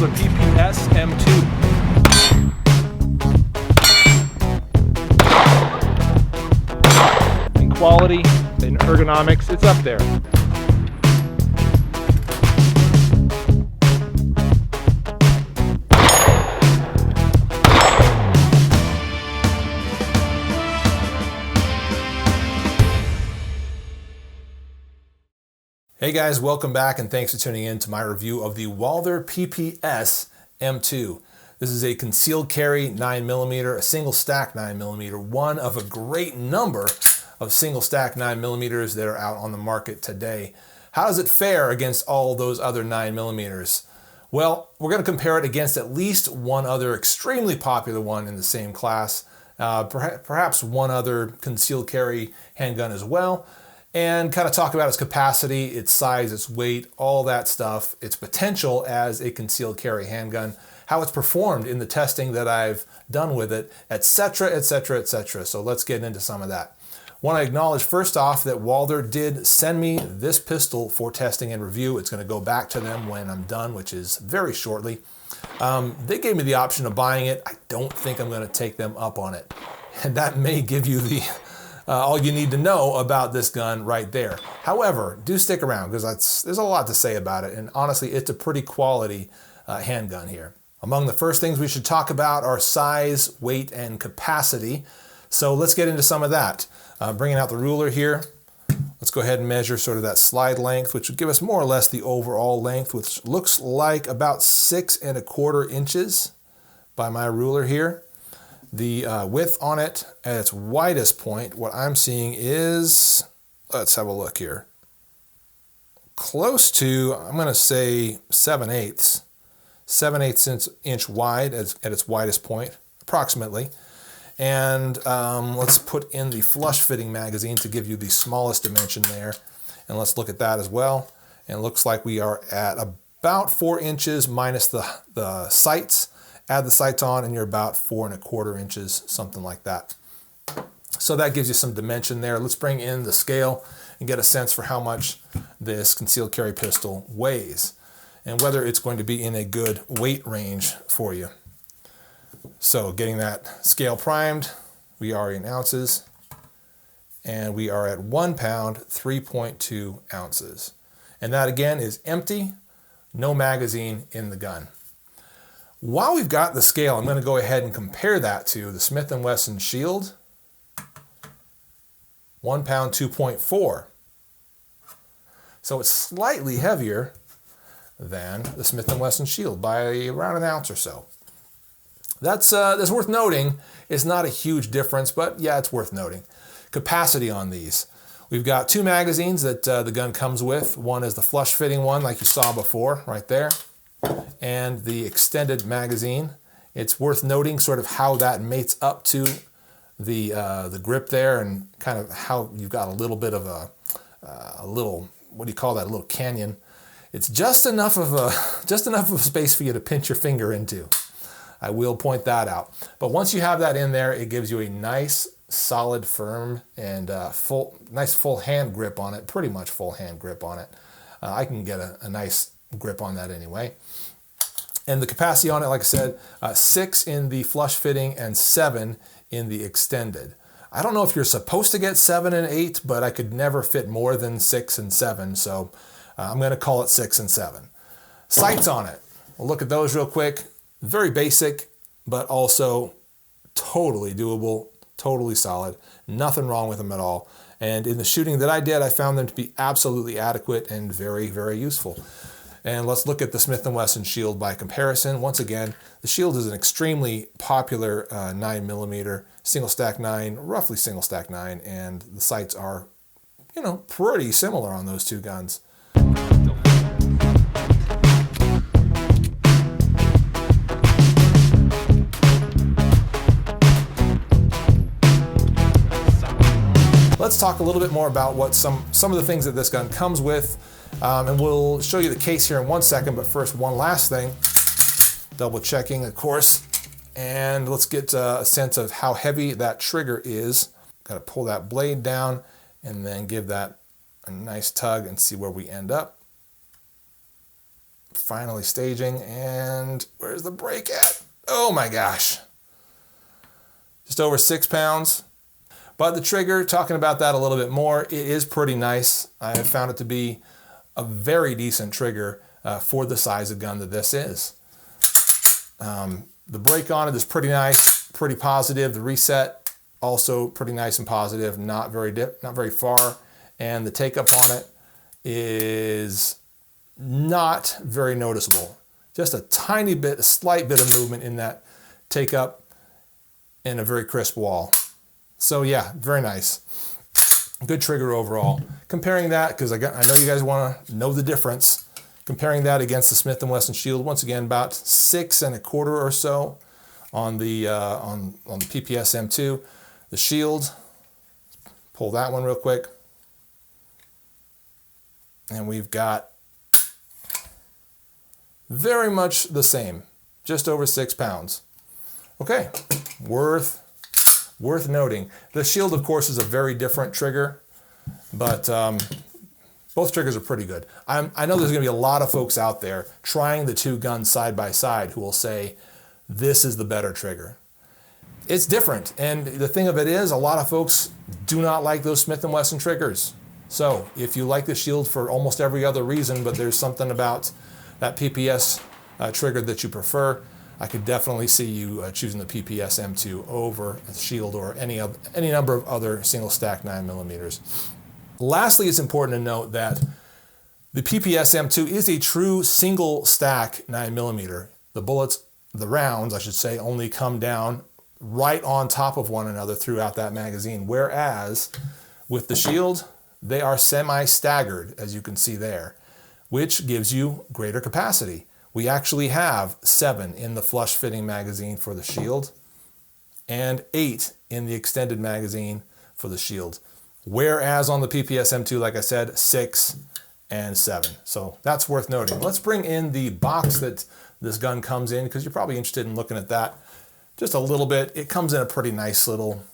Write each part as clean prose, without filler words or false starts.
Walther PPS M2. In quality, in ergonomics, it's up there. Hey guys, welcome back and thanks for tuning in to my review of the Walther PPS M2. This is a concealed carry 9mm, a single stack 9mm, one of a great number of single stack 9mm that are out on the market today. How does it fare against all those other 9mm? Well, we're going to compare it against at least one other extremely popular one in the same class, perhaps one other concealed carry handgun as well, and kind of talk about its capacity, its size, its weight, all that stuff, its potential as a concealed carry handgun, how it's performed in the testing that I've done with it, etc., etc., etc. So let's get into some of that. Want to acknowledge first off that Walther did send me this pistol for testing and review. It's going to go back to them when I'm done, which is very shortly. They gave me the option of buying it. I don't think I'm going to take them up on it. And that may give you the all you need to know about this gun right there. However, do stick around because there's a lot to say about it, and honestly, it's a pretty quality handgun here. Among the first things we should talk about are size, weight, and capacity. So let's get into some of that. Bringing out the ruler here, let's go ahead and measure sort of that slide length, which would give us more or less the overall length, which looks like about 6 1/4 inches by my ruler here. The width on it at its widest point, what I'm seeing is, let's have a look here, close to, I'm going to say 7/8 inch wide at its widest point, approximately. And let's put in the flush fitting magazine to give you the smallest dimension there. And let's look at that as well. And it looks like we are at about 4 inches minus the sights. Add the sights on and you're about 4 1/4 inches, something like that. So that gives you some dimension there. Let's bring in the scale and get a sense for how much this concealed carry pistol weighs and whether it's going to be in a good weight range for you. So getting that scale primed, we are in ounces and we are at 1 pound, 3.2 ounces. And that again is empty, no magazine in the gun. While we've got the scale, I'm going to go ahead and compare that to the Smith & Wesson Shield, 1 pound, 2.4. So it's slightly heavier than the Smith & Wesson Shield by around 1 ounce or so. That's worth noting. It's not a huge difference, but yeah, it's worth noting. Capacity on these. We've got 2 magazines that the gun comes with. One is the flush fitting one like you saw before, right there. And the extended magazine. It's worth noting sort of how that mates up to the grip there, and kind of how you've got a little bit of a little, what do you call that, a little canyon. It's just enough of a space for you to pinch your finger into. I will point that out. But once you have that in there, it gives you a nice, solid, firm, and nice full hand grip on it. Pretty much full hand grip on it. I can get a nice grip on that anyway. And the capacity on it, like I said, 6 in the flush fitting and 7 in the extended. I don't know if you're supposed to get 7 and 8, but I could never fit more than 6 and 7, so I'm going to call it 6 and 7. Sights on it. We'll look at those real quick. Very basic, but also totally doable, totally solid. Nothing wrong with them at all. And in the shooting that I did, I found them to be absolutely adequate and very, very useful. And let's look at the Smith & Wesson Shield by comparison. Once again, the Shield is an extremely popular 9mm, single stack 9, roughly single stack 9, and the sights are, you know, pretty similar on those two guns. Let's talk a little bit more about what some of the things that this gun comes with. And we'll show you the case here in 1 second, but first, one last thing. Double checking, of course. And let's get a sense of how heavy that trigger is. Got to pull that blade down and then give that a nice tug and see where we end up. finally staging, and where's the brake at? Oh my gosh. Just over 6 pounds. But the trigger, talking about that a little bit more, it is pretty nice. I have found it to be a very decent trigger for the size of gun that this is. The brake on it is pretty nice, pretty positive. The reset, also pretty nice and positive, not very far. And the take up on it is not very noticeable. Just a tiny bit, a slight bit of movement in that take up and a very crisp wall. So yeah, very nice. Good trigger overall. Comparing that, because I know you guys want to know the difference. Comparing that against the Smith & Wesson Shield, once again about 6 1/4 or so on the PPS M2. The Shield, pull that one real quick, and we've got very much the same, just over 6 pounds. Okay, worth noting. The Shield, of course, is a very different trigger, but both triggers are pretty good. I know there's going to be a lot of folks out there trying the two guns side by side who will say, this is the better trigger. It's different, and the thing of it is, a lot of folks do not like those Smith & Wesson triggers. So if you like the Shield for almost every other reason, but there's something about that PPS trigger that you prefer, I could definitely see you choosing the PPS M2 over the Shield or any number of other single stack 9mm. Lastly, it's important to note that the PPS M2 is a true single stack 9mm. The bullets, the rounds, I should say, only come down right on top of one another throughout that magazine, whereas with the Shield, they are semi-staggered, as you can see there, which gives you greater capacity. We actually have 7 in the flush fitting magazine for the Shield and 8 in the extended magazine for the Shield. Whereas on the PPS M2, like I said, 6 and 7. So that's worth noting. Let's bring in the box that this gun comes in, because you're probably interested in looking at that just a little bit. It comes in a pretty nice little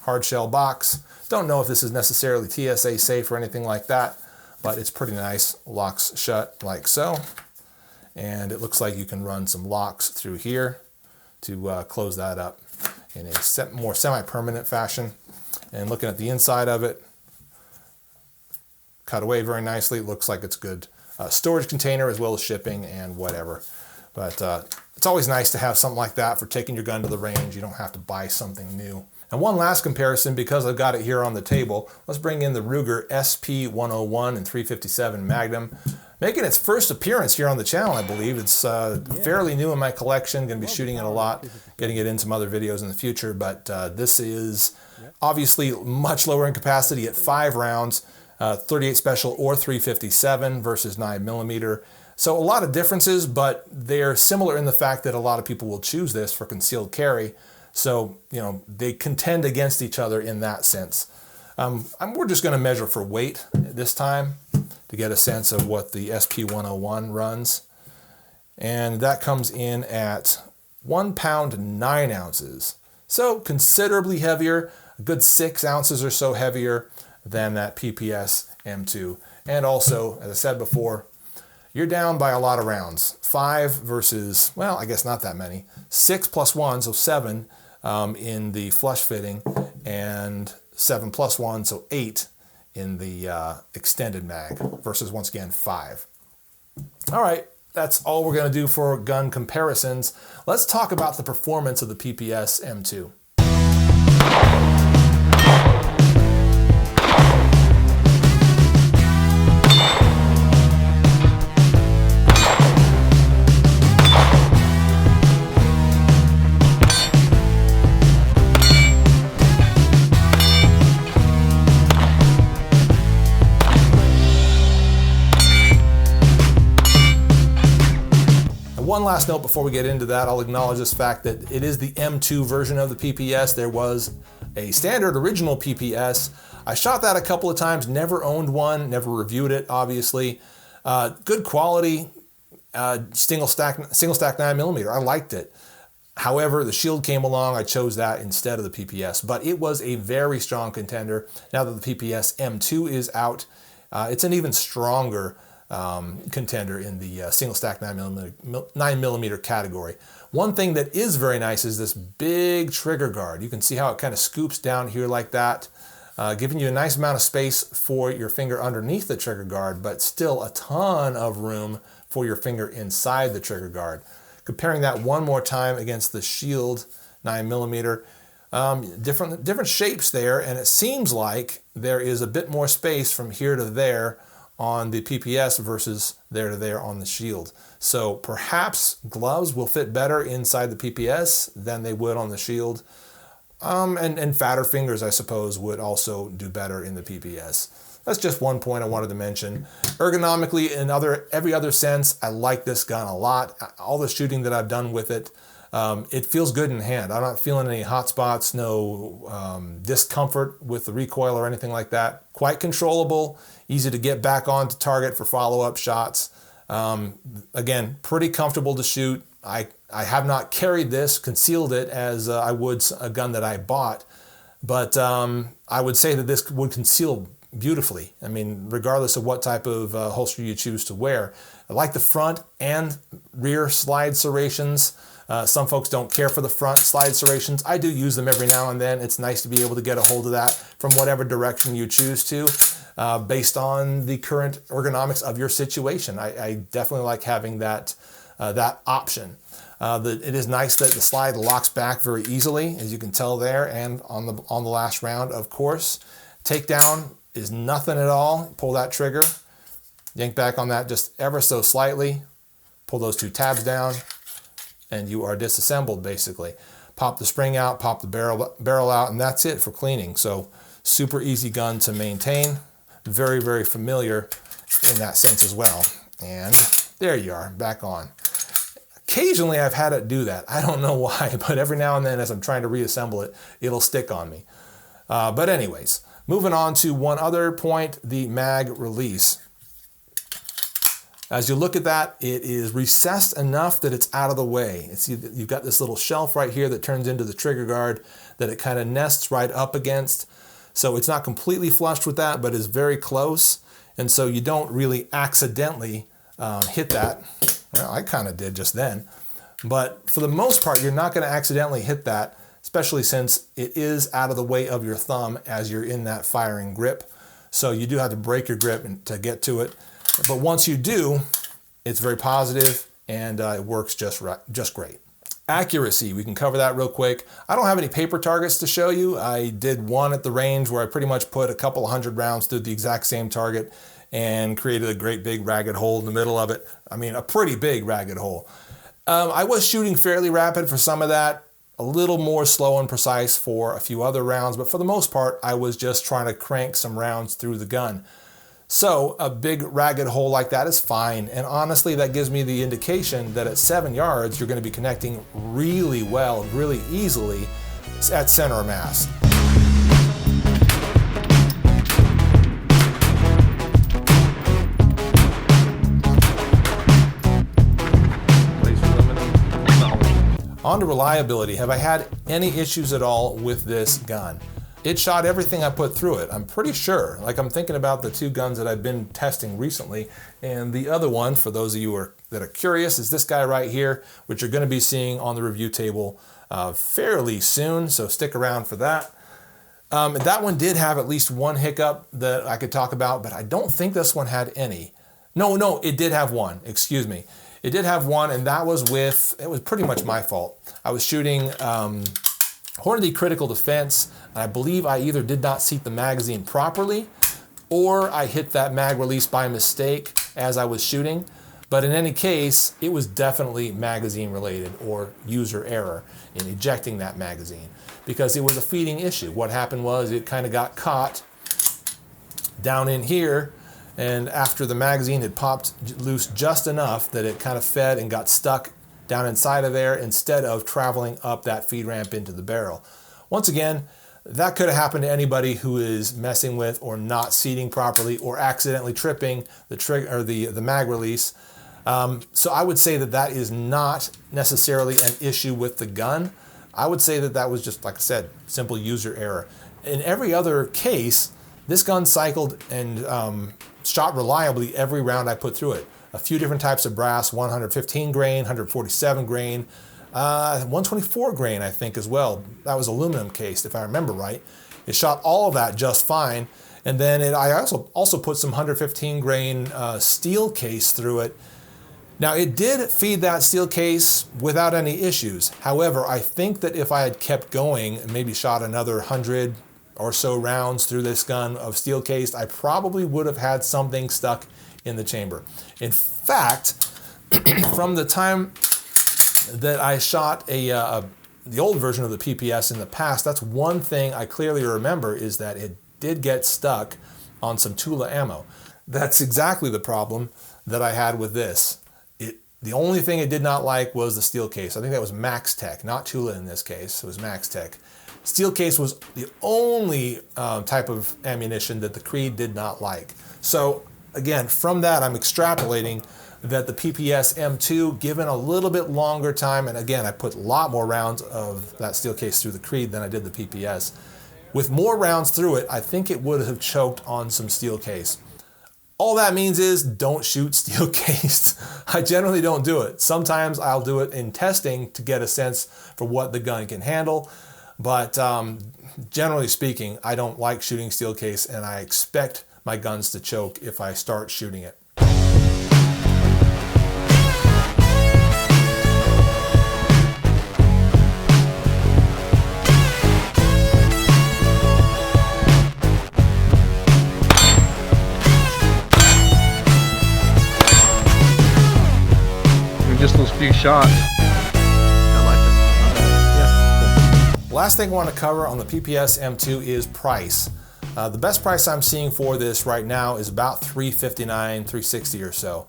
hard shell box. Don't know if this is necessarily TSA safe or anything like that, but it's pretty nice. Locks shut like so. And it looks like you can run some locks through here to close that up in a more semi-permanent fashion. And looking at the inside of it, cut away very nicely. It looks like it's good storage container as well as shipping and whatever. But it's always nice to have something like that for taking your gun to the range. You don't have to buy something new. And one last comparison, because I've got it here on the table, let's bring in the Ruger SP101 and 357 Magnum. Making its first appearance here on the channel, I believe. It's fairly new in my collection. Going to be shooting it a lot, getting it in some other videos in the future. But this is obviously much lower in capacity at 5 rounds, 38 special or 357 versus 9mm. So a lot of differences, but they're similar in the fact that a lot of people will choose this for concealed carry. So, you know, they contend against each other in that sense. We're just going to measure for weight this time to get a sense of what the SP101 runs. And that comes in at 1 pound 9 ounces. So considerably heavier, a good 6 ounces or so heavier than that PPS M2. And also, as I said before, you're down by a lot of rounds. 5 versus, well, I guess not that many. 6 plus 1, so 7 in the flush fitting, and 7 plus 1, so 8 in the extended mag versus, once again, 5. All right, that's all we're going to do for gun comparisons. Let's talk about the performance of the PPS M2. One last note before we get into that, I'll acknowledge this fact that it is the M2 version of the PPS. There was a standard original PPS. I shot that a couple of times, never owned one, never reviewed it, obviously. Good quality, single stack 9mm. I liked it. However, the Shield came along, I chose that instead of the PPS, but it was a very strong contender. Now that the PPS M2 is out, it's an even stronger Contender in the single stack 9mm category. One thing that is very nice is this big trigger guard. You can see how it kind of scoops down here like that, giving you a nice amount of space for your finger underneath the trigger guard, but still a ton of room for your finger inside the trigger guard. Comparing that one more time against the Shield 9mm, different shapes there, and it seems like there is a bit more space from here to there on the PPS versus there to there on the Shield. So perhaps gloves will fit better inside the PPS than they would on the Shield. And fatter fingers, I suppose, would also do better in the PPS. That's just one point I wanted to mention. Ergonomically, in every other sense, I like this gun a lot. All the shooting that I've done with it, it feels good in hand. I'm not feeling any hot spots, no discomfort with the recoil or anything like that. Quite controllable, easy to get back onto target for follow-up shots. Again, pretty comfortable to shoot. I have not carried this, concealed it as I would a gun that I bought, but I would say that this would conceal beautifully. I mean, regardless of what type of holster you choose to wear. I like the front and rear slide serrations. Some folks don't care for the front slide serrations. I do use them every now and then. It's nice to be able to get a hold of that from whatever direction you choose to, based on the current ergonomics of your situation. I definitely like having that option. It is nice that the slide locks back very easily, as you can tell there, and on the last round, of course. Takedown is nothing at all. Pull that trigger, yank back on that just ever so slightly, pull those two tabs down, and you are disassembled basically. Pop the spring out, pop the barrel out, and that's it for cleaning. So super easy gun to maintain, very, very familiar in that sense as well. And there you are, back on. Occasionally I've had it do that. I don't know why, but every now and then as I'm trying to reassemble it, it'll stick on me. But anyways, moving on to one other point, the mag release. As you look at that, it is recessed enough that it's out of the way. You've got this little shelf right here that turns into the trigger guard that it kind of nests right up against. So it's not completely flushed with that, but is very close. And so you don't really accidentally hit that. Well, I kind of did just then. But for the most part, you're not going to accidentally hit that, especially since it is out of the way of your thumb as you're in that firing grip. So you do have to break your grip to get to it. But once you do, it's very positive and it works just great. Accuracy, we can cover that real quick. I don't have any paper targets to show you. I did one at the range where I pretty much put a couple of 100 rounds through the exact same target and created a great big ragged hole in the middle of it. I mean, a pretty big ragged hole. I was shooting fairly rapid for some of that, a little more slow and precise for a few other rounds, but for the most part, I was just trying to crank some rounds through the gun. So a big ragged hole like that is fine, and honestly that gives me the indication that at 7 yards you're going to be connecting really well, really easily at center of mass. On to reliability. Have I had any issues at all with this gun? It shot everything I put through it, I'm pretty sure. Like, I'm thinking about the two guns that I've been testing recently, and the other one, for those of you that are curious, is this guy right here, which you're going to be seeing on the review table fairly soon, so stick around for that. That one did have at least one hiccup that I could talk about, but I don't think this one had any. No, it did have one, excuse me. It did have one, and that was it was pretty much my fault. I was shooting Hornady Critical Defense. I believe I either did not seat the magazine properly or I hit that mag release by mistake as I was shooting. But in any case, it was definitely magazine related or user error in ejecting that magazine because it was a feeding issue. What happened was it kind of got caught down in here, and after the magazine had popped loose just enough that it kind of fed and got stuck down inside of there instead of traveling up that feed ramp into the barrel. Once again, that could have happened to anybody who is messing with or not seating properly or accidentally tripping the trigger or the mag release. So I would say that is not necessarily an issue with the gun. I would say that was just, like I said, simple user error. In every other case, this gun cycled and shot reliably every round I put through it. A few different types of brass, 115 grain, 147 grain, 124 grain I think as well. That was aluminum cased if I remember right. It shot all of that just fine. And then I also put some 115 grain steel case through it. Now it did feed that steel case without any issues. However, I think that if I had kept going and maybe shot another 100 or so rounds through this gun of steel cased, I probably would have had something stuck in the chamber. In fact, from the time that I shot the old version of the PPS in the past, that's one thing I clearly remember, is that it did get stuck on some Tula ammo. That's exactly the problem that I had with this. The only thing it did not like was the steel case. I think that was Max Tech, not Tula in this case. It was Max Tech. Steel case was the only type of ammunition that the Creed did not like. So again, from that I'm extrapolating that the PPS M2, given a little bit longer time, and again I put a lot more rounds of that steel case through the Creed than I did the PPS. With more rounds through it, I think it would have choked on some steel case. All that means is don't shoot steel cased. I generally don't do it. Sometimes I'll do it in testing to get a sense for what the gun can handle. But generally speaking, I don't like shooting steel case, and I expect my guns to choke if I start shooting it. Just those few shots. I like it. Yeah. Last thing I want to cover on the PPS M2 is price. The best price I'm seeing for this right now is about $359, $360 or so.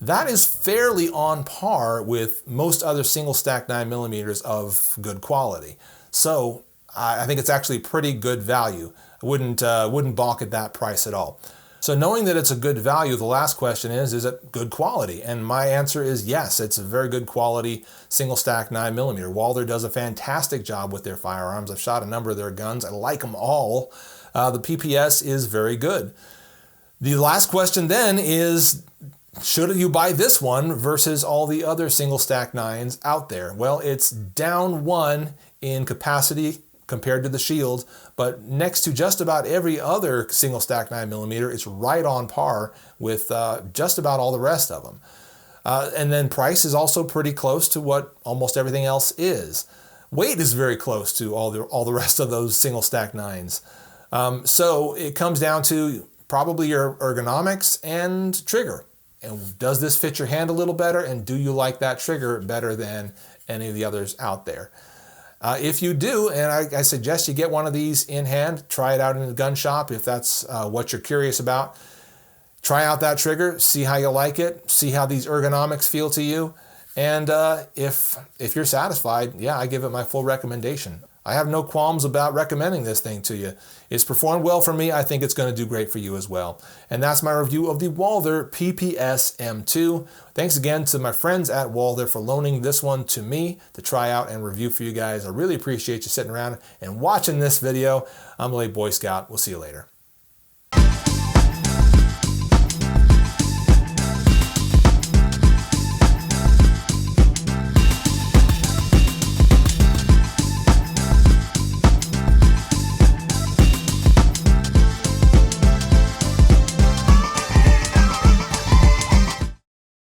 That is fairly on par with most other single stack 9mm of good quality. So I think it's actually pretty good value. I wouldn't balk at that price at all. So knowing that it's a good value, the last question is it good quality? And my answer is yes, it's a very good quality single stack 9mm. Walther does a fantastic job with their firearms. I've shot a number of their guns. I like them all. The PPS is very good. The last question then is, should you buy this one versus all the other single stack 9s out there? Well, it's down one in capacity compared to the Shield, but next to just about every other single stack 9mm, it's right on par with just about all the rest of them. And then price is also pretty close to what almost everything else is. Weight is very close to all the rest of those single stack 9s. So it comes down to probably your ergonomics and trigger. And does this fit your hand a little better? And do you like that trigger better than any of the others out there? If you do, and I suggest you get one of these in hand, try it out in a gun shop if that's what you're curious about. Try out that trigger, see how you like it, see how these ergonomics feel to you, and if you're satisfied, yeah, I give it my full recommendation. I have no qualms about recommending this thing to you. It's performed well for me. I think it's going to do great for you as well. And that's my review of the Walther PPS M2. Thanks again to my friends at Walther for loaning this one to me to try out and review for you guys. I really appreciate you sitting around and watching this video. I'm the Late Boy Scout. We'll see you later.